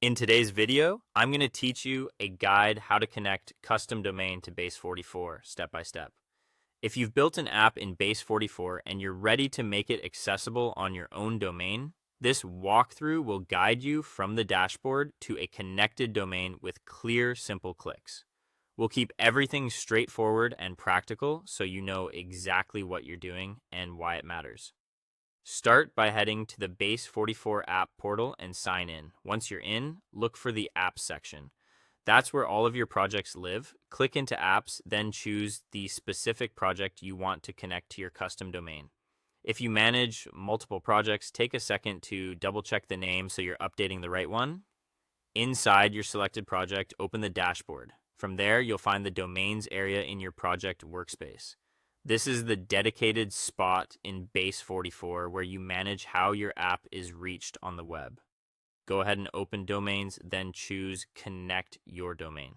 In today's video, I'm going to teach you a guide how to connect custom domain to Base44 step by step. If you've built an app in Base44 and you're ready to make it accessible on your own domain, this walkthrough will guide you from the dashboard to a connected domain with clear, simple clicks. We'll keep everything straightforward and practical so you know exactly what you're doing and why it matters. Start by heading to the Base44 app portal and sign in. Once you're in, look for the apps section. That's where all of your projects live. Click into apps, then choose the specific project you want to connect to your custom domain. If you manage multiple projects, take a second to double check the name so you're updating the right one. Inside your selected project, open the dashboard. From there, you'll find the domains area in your project workspace. This is the dedicated spot in Base44 where you manage how your app is reached on the web. Go ahead and open domains, then choose Connect Your Domain.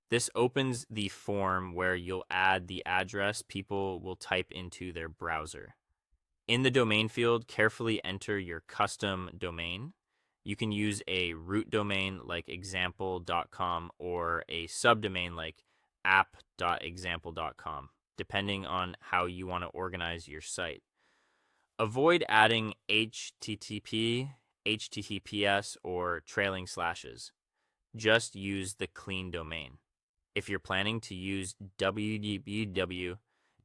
This opens the form where you'll add the address people will type into their browser. In the domain field, carefully enter your custom domain. You can use a root domain like example.com or a subdomain like app.example.com, depending on how you want to organize your site. Avoid adding HTTP, HTTPS, or trailing slashes. Just use the clean domain. If you're planning to use www,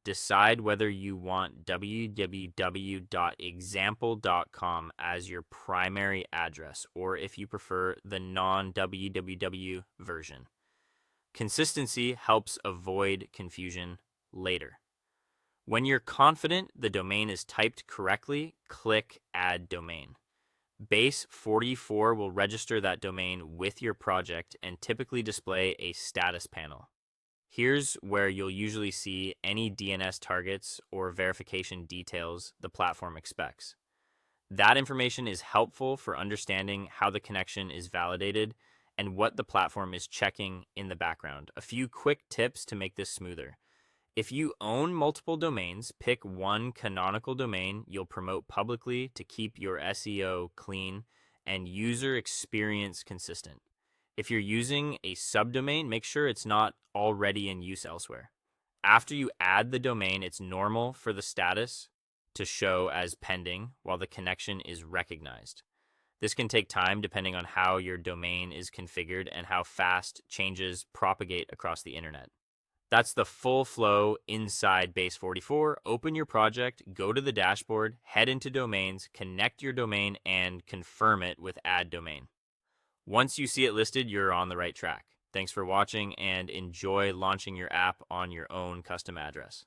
decide whether you want www.example.com as your primary address or if you prefer the non-www version. Consistency helps avoid confusion later. When you're confident the domain is typed correctly, click Add Domain. Base44 will register that domain with your project and typically display a status panel. Here's where you'll usually see any DNS targets or verification details the platform expects. That information is helpful for understanding how the connection is validated and what the platform is checking in the background. A few quick tips to make this smoother. If you own multiple domains, pick one canonical domain you'll promote publicly to keep your SEO clean and user experience consistent. If you're using a subdomain, make sure it's not already in use elsewhere. After you add the domain, it's normal for the status to show as pending while the connection is recognized. This can take time depending on how your domain is configured and how fast changes propagate across the internet. That's the full flow inside Base44. Open your project, go to the dashboard, head into domains, connect your domain, and confirm it with Add Domain. Once you see it listed, you're on the right track. Thanks for watching and enjoy launching your app on your own custom address.